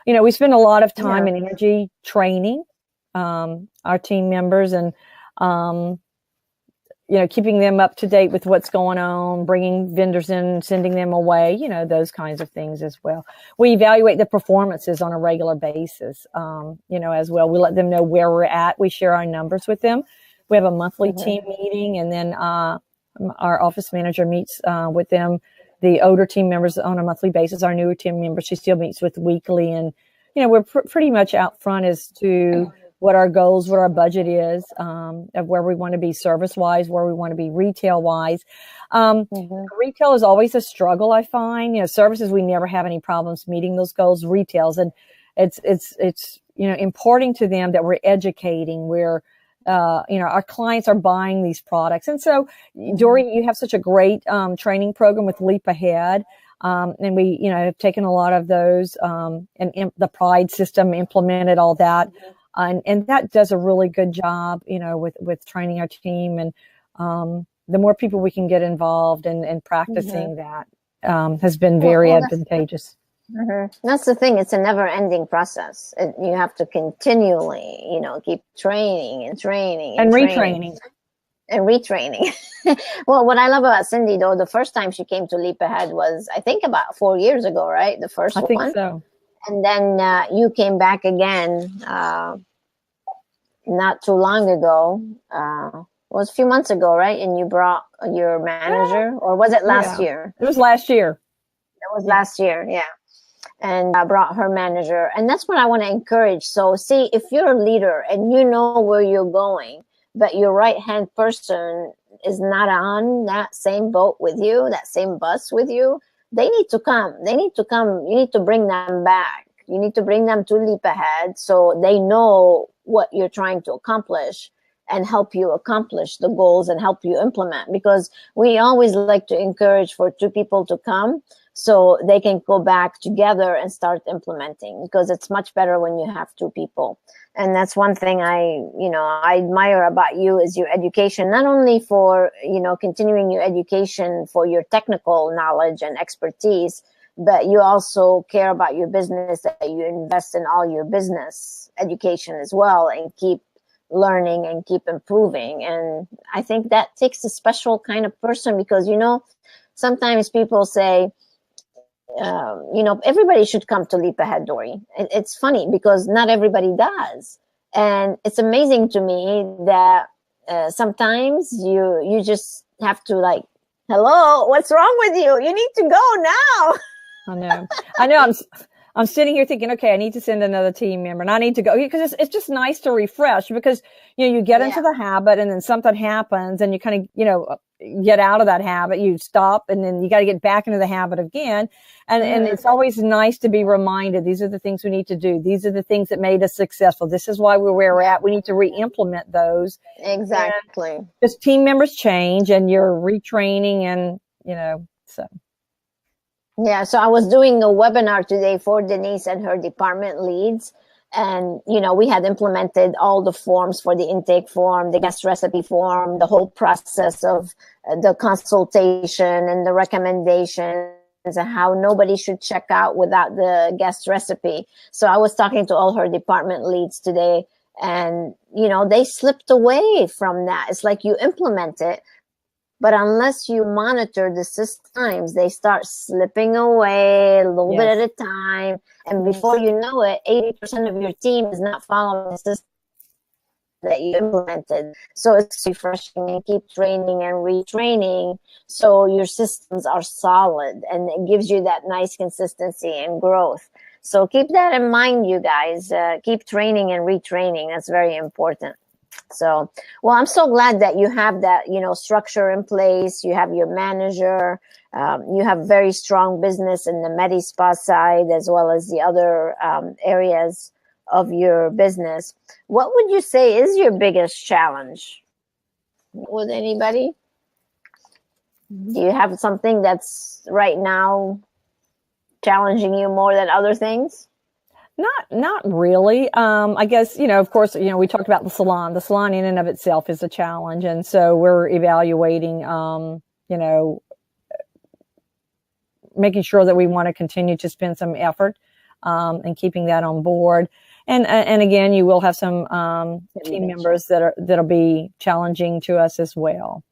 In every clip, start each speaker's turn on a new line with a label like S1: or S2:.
S1: We spend a lot of time and energy training our team members and, keeping them up to date with what's going on, bringing vendors in, sending them away, those kinds of things as well. We evaluate the performances on a regular basis, as well. We let them know where we're at. We share our numbers with them. We have a monthly team meeting, and then our office manager meets with them, the older team members on a monthly basis. Our newer team members, she still meets with weekly. And, we're pretty much out front as to what our goals, what our budget is, of where we want to be service-wise, where we want to be retail-wise. Retail is always a struggle, I find. Services, we never have any problems meeting those goals. Retails, and it's importing to them that we're educating, we're our clients are buying these products. And so, Dory, you have such a great training program with Leap Ahead. And we, have taken a lot of those and the Pride system, implemented all that. And that does a really good job, with training our team. And the more people we can get involved in practicing that has been very advantageous.
S2: That's the thing. It's a never-ending process. You have to continually, keep training and training
S1: and retraining.
S2: And retraining. Well, what I love about Cindy, though, the first time she came to Leap Ahead was, I think, about 4 years ago, right? The first one. I think
S1: so.
S2: And then you came back again not too long ago. It was a few months ago, right? And you brought your manager, or was it last year?
S1: It was last year.
S2: It was last year, yeah. And I brought her manager. And that's what I want to encourage. So see, if you're a leader and you know where you're going, but your right-hand person is not on that same boat with you, that same bus with you, they need to come. They need to come. You need to bring them back. You need to bring them to Leap Ahead so they know what you're trying to accomplish and help you accomplish the goals and help you implement. Because we always like to encourage for two people to come so they can go back together and start implementing, because it's much better when you have two people. And that's one thing I admire about you is your education, not only for, continuing your education for your technical knowledge and expertise, but you also care about your business, that you invest in all your business education as well and keep learning and keep improving. And I think that takes a special kind of person, because, sometimes people say, everybody should come to Leap Ahead, Dory. It's funny because not everybody does. And it's amazing to me that sometimes you just have to hello, what's wrong with you? You need to go now.
S1: I know. I'm sitting here thinking, okay, I need to send another team member and I need to go, because it's just nice to refresh, because, you get into the habit and then something happens and you kind of, get out of that habit, you stop, and then you got to get back into the habit again. And it's always nice to be reminded, these are the things we need to do. These are the things that made us successful. This is why we're where we're at. We need to re-implement those.
S2: Exactly.
S1: Because team members change and you're retraining and, so.
S2: Yeah, so I was doing a webinar today for Denise and her department leads. And, we had implemented all the forms for the intake form, the guest recipe form, the whole process of the consultation and the recommendations, and how nobody should check out without the guest recipe. So I was talking to all her department leads today, and, they slipped away from that. It's like you implement it, but unless you monitor the systems, they start slipping away a little bit at a time. And before you know it, 80% of your team is not following the system that you implemented. So it's refreshing and keep training and retraining so your systems are solid, and it gives you that nice consistency and growth. So keep that in mind, you guys. Keep training and retraining. That's very important. So, well, I'm so glad that you have that, structure in place. You have your manager. You have very strong business in the MediSpa side, as well as the other areas of your business. What would you say is your biggest challenge? With anybody? Do you have something that's right now challenging you more than other things?
S1: Not really. I guess, of course, we talked about the salon. The salon in and of itself is a challenge. And so we're evaluating, making sure that we want to continue to spend some effort and keeping that on board. And again, you will have some team members that'll be challenging to us as well.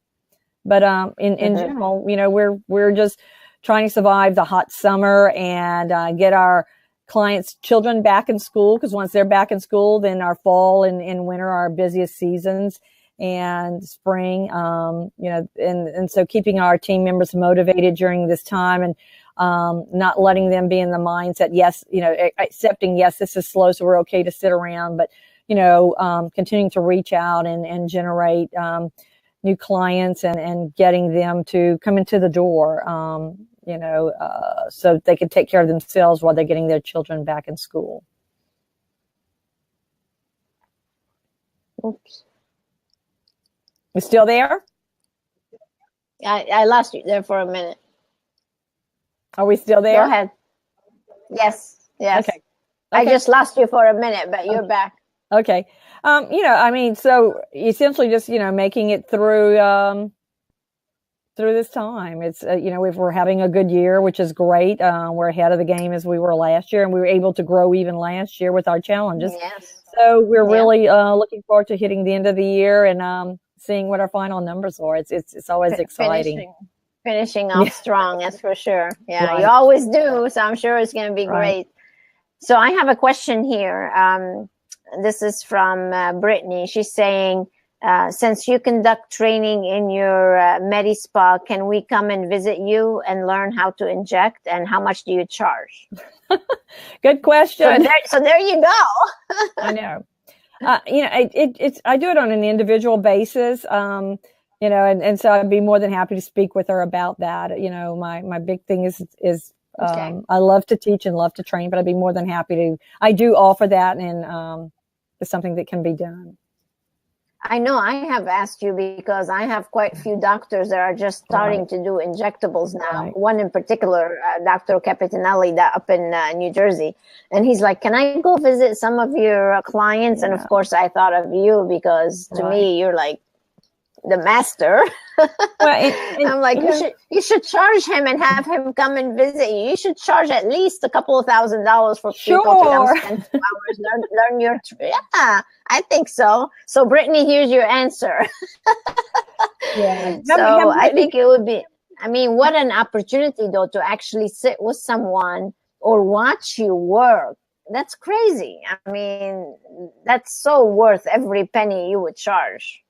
S1: But in general, you know, we're just trying to survive the hot summer and get our clients' children back in school, because once they're back in school, then our fall and winter are our busiest seasons, and spring, you know, and so keeping our team members motivated during this time, and not letting them be in the mindset, yes, you know, accepting, yes, this is slow, so we're okay to sit around, but, you know, continuing to reach out and generate new clients and getting them to come into the door, you know, so they can take care of themselves while they're getting their children back in school.
S2: Oops.
S1: You still there?
S2: I lost you there for a minute.
S1: Are we still there?
S2: Go ahead. Yes.
S1: Okay.
S2: I just lost you for a minute, but you're back.
S1: Okay. You know, I mean, so essentially just, you know, making it through this time. It's, you know, we're having a good year, which is great. We're ahead of the game as we were last year, and we were able to grow even last year with our challenges.
S2: Yes.
S1: So we're really looking forward to hitting the end of the year and seeing what our final numbers are. It's always exciting.
S2: Finishing off strong, that's for sure. Yeah,
S1: Right.
S2: You always do. So I'm sure it's going to be great. So I have a question here. This is from Brittany. She's saying, since you conduct training in your Medi Spa, can we come and visit you and learn how to inject, and how much do you charge?
S1: Good question.
S2: So there you go.
S1: I know. You know, I do it on an individual basis. You know, and so I'd be more than happy to speak with her about that. You know, my big thing is I love to teach and love to train, but I'd be more than happy to. I do offer that, and it's something that can be done.
S2: I know I have asked you because I have quite a few doctors that are just starting to do injectables now. One in particular, Dr. Capitanelli, that up in New Jersey. And he's like, can I go visit some of your clients? And of course, I thought of you because to me, you're like the master. Well, I'm like, you should charge him and have him come and visit you. You should charge at least a couple of $1,000s for people to come spend 2 hours, learn your. Yeah, I think so. So Brittany, here's your answer. So I think it would be. I mean, what an opportunity though to actually sit with someone or watch you work. That's crazy. I mean, that's so worth every penny you would charge.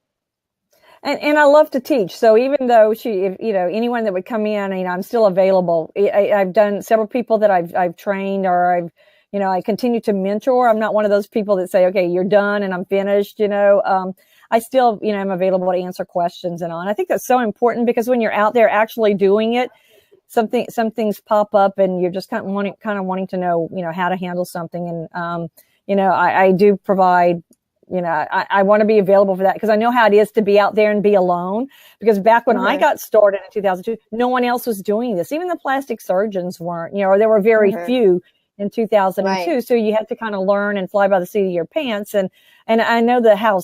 S1: And I love to teach. So even though you know, anyone that would come in, you know, I'm still available. I've done several people that I've trained, or you know, I continue to mentor. I'm not one of those people that say, okay, you're done and I'm finished. You know, I still, you know, I'm available to answer questions and all. And I think that's so important, because when you're out there actually doing it, some things pop up and you're just kind of wanting to know, you know, how to handle something. And, you know, I do provide, you know, I want to be available for that, because I know how it is to be out there and be alone. Because back when I got started in 2002, no one else was doing this. Even the plastic surgeons weren't, you know, or there were very few in 2002. So you had to kind of learn and fly by the seat of your pants. And I know that how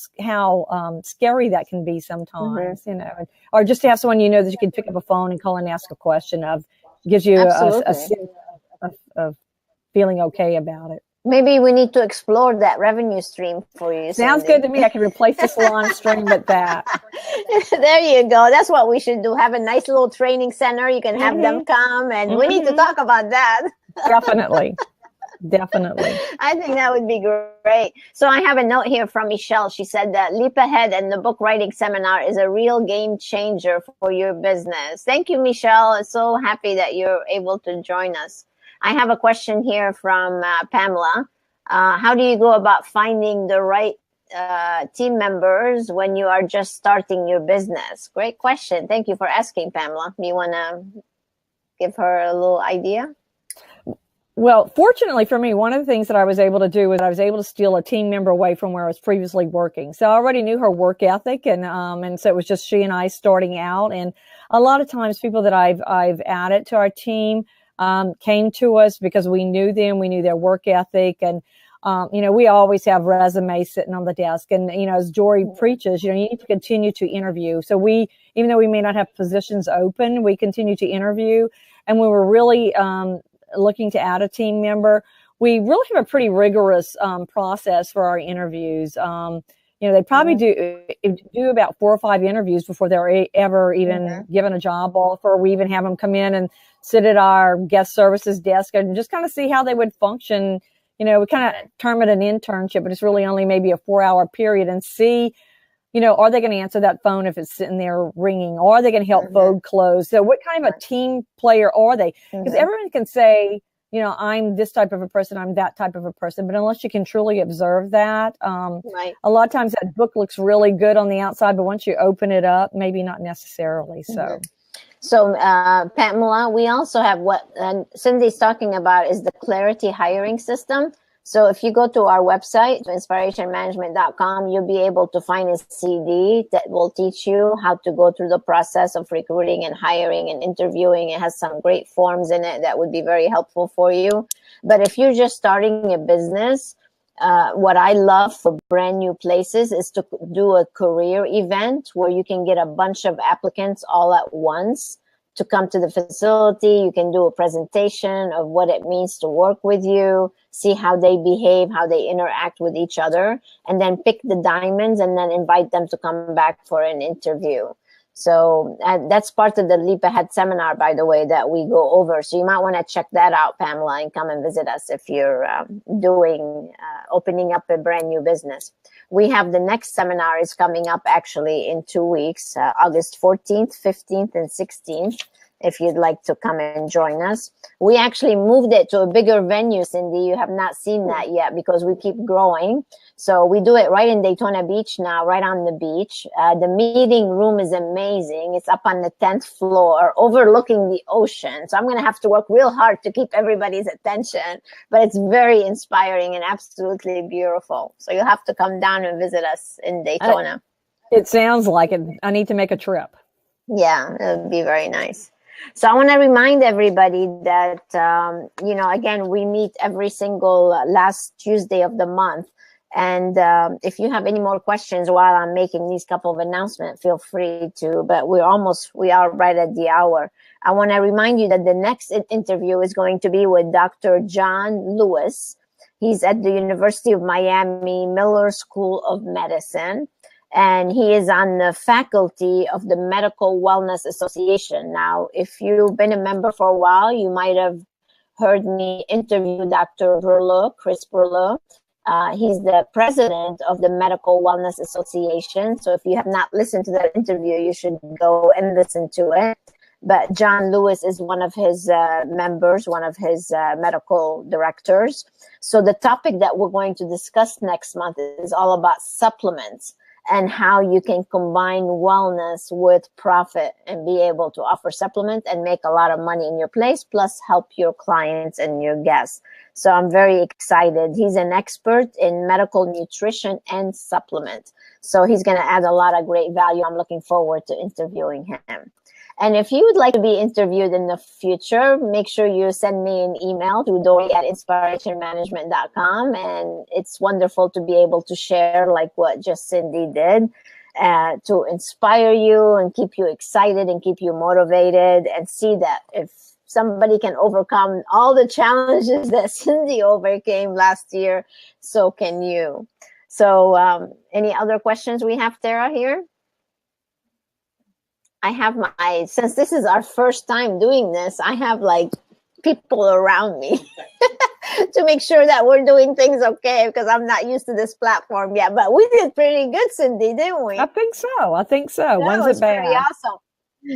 S1: scary that can be sometimes, you know, or just to have someone, you know, that you can pick up a phone and call and ask a question of, gives you a sense of feeling okay about it.
S2: Maybe we need to explore that revenue stream for you.
S1: Sounds good to me. I can replace the salon stream with that.
S2: There you go. That's what we should do. Have a nice little training center. You can have them come, and we need to talk about that.
S1: Definitely.
S2: I think that would be great. So I have a note here from Michelle. She said that Leap Ahead and the book writing seminar is a real game changer for your business. Thank you, Michelle. I'm so happy that you're able to join us. I have a question here from Pamela. How do you go about finding the right team members when you are just starting your business? Great question. Thank you for asking, Pamela. Do you want to give her a little idea?
S1: Well, fortunately for me, one of the things that I was able to do was I was able to steal a team member away from where I was previously working. So I already knew her work ethic, and so it was just she and I starting out. And a lot of times people that I've added to our team came to us because we knew them, we knew their work ethic, and you know, we always have resumes sitting on the desk. And you know, as Jory preaches, you know, you need to continue to interview. So even though we may not have positions open, we continue to interview. And when we're really looking to add a team member, we really have a pretty rigorous process for our interviews. They probably do about 4 or 5 interviews before they're ever even given a job offer. We even have them come in and sit at our guest services desk and just kind of see how they would function. We kind of term it an internship, but it's really only maybe a 4-hour period, and see, are they going to answer that phone if it's sitting there ringing? Or are they going to help fold clothes? So what kind of a team player are they? Because everyone can say, I'm this type of a person, I'm that type of a person. But unless you can truly observe that, a lot of times that book looks really good on the outside, but once you open it up, maybe not necessarily. So,
S2: Pamela, we also have what Cindy's talking about is the Clarity hiring system. So if you go to our website, inspirationmanagement.com, you'll be able to find a CD that will teach you how to go through the process of recruiting and hiring and interviewing. It has some great forms in it that would be very helpful for you. But if you're just starting a business, what I love for brand new places is to do a career event where you can get a bunch of applicants all at once to come to the facility. You can do a presentation of what it means to work with you, see how they behave, how they interact with each other, and then pick the diamonds and then invite them to come back for an interview. So that's part of the Leap Ahead seminar, by the way, that we go over. So you might want to check that out, Pamela, and come and visit us if you're opening up a brand new business. We have the next seminar is coming up actually in 2 weeks, August 14th, 15th, and 16th. If you'd like to come and join us. We actually moved it to a bigger venue, Cindy. You have not seen that yet because we keep growing. So we do it right in Daytona Beach now, right on the beach. The meeting room is amazing. It's up on the 10th floor overlooking the ocean. So I'm going to have to work real hard to keep everybody's attention, but it's very inspiring and absolutely beautiful. So you'll have to come down and visit us in Daytona.
S1: It sounds like it. I need to make a trip.
S2: Yeah, it would be very nice. So I want to remind everybody that, again, we meet every single last Tuesday of the month. And if you have any more questions while I'm making these couple of announcements, feel free to, but we are right at the hour. I want to remind you that the next interview is going to be with Dr. John Lewis. He's at the University of Miami Miller School of Medicine. And he is on the faculty of the Medical Wellness Association. Now, if you've been a member for a while, you might have heard me interview Dr. Verleau, Chris Verleau. He's the president of the Medical Wellness Association. So if you have not listened to that interview, you should go and listen to it. But John Lewis is one of his members, one of his medical directors. So the topic that we're going to discuss next month is all about supplements and how you can combine wellness with profit and be able to offer supplement and make a lot of money in your place, plus help your clients and your guests. So I'm very excited. He's an expert in medical nutrition and supplement. So he's going to add a lot of great value. I'm looking forward to interviewing him. And if you would like to be interviewed in the future, make sure you send me an email to Dori@inspirationmanagement.com. And it's wonderful to be able to share like what just Cindy did to inspire you and keep you excited and keep you motivated and see that if somebody can overcome all the challenges that Cindy overcame last year, so can you. So any other questions we have, Tara, here? I have since this is our first time doing this, I have like people around me to make sure that we're doing things okay, because I'm not used to this platform yet. But we did pretty good, Cindy, didn't we?
S1: I think so. When's it bad?
S2: Pretty awesome.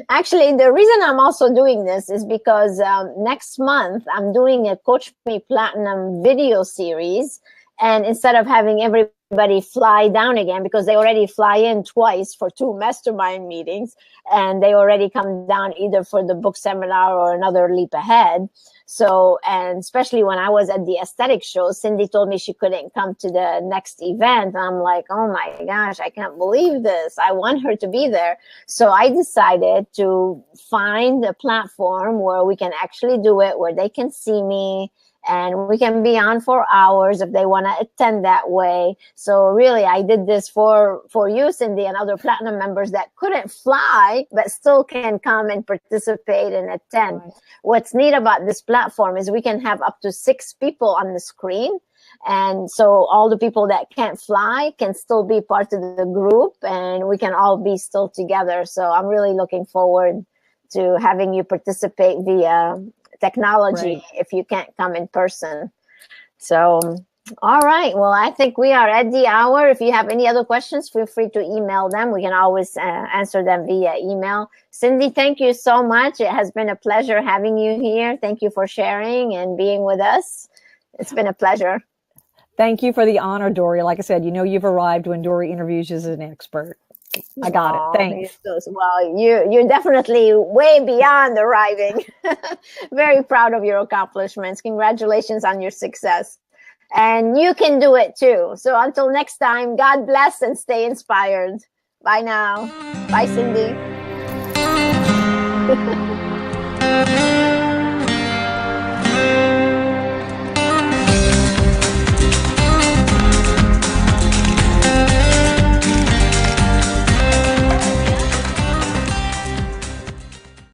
S2: Actually, the reason I'm also doing this is because next month I'm doing a CoachMe Platinum video series. And instead of having everybody fly down again, because they already fly in twice for 2 mastermind meetings, and they already come down either for the book seminar or another Leap Ahead. So, and especially when I was at the aesthetic show, Cindy told me she couldn't come to the next event. I'm like, oh my gosh, I can't believe this. I want her to be there. So I decided to find a platform where we can actually do it, where they can see me, and we can be on for hours if they want to attend that way. So really, I did this for you, Cindy, and other platinum members that couldn't fly, but still can come and participate and attend. Right. What's neat about this platform is we can have up to 6 people on the screen. And so all the people that can't fly can still be part of the group, and we can all be still together. So I'm really looking forward to having you participate via technology. Right. If you can't come in person. So, all right. Well, I think we are at the hour. If you have any other questions, feel free to email them. We can always answer them via email. Cindy, thank you so much. It has been a pleasure having you here. Thank you for sharing and being with us. It's been a pleasure.
S1: Thank you for the honor, Dory. Like I said, you've arrived when Dory interviews you as an expert. I got it. Thanks.
S2: Well, you're definitely way beyond arriving. Very proud of your accomplishments. Congratulations on your success. And you can do it too. So until next time, God bless and stay inspired. Bye now. Bye, Cindy.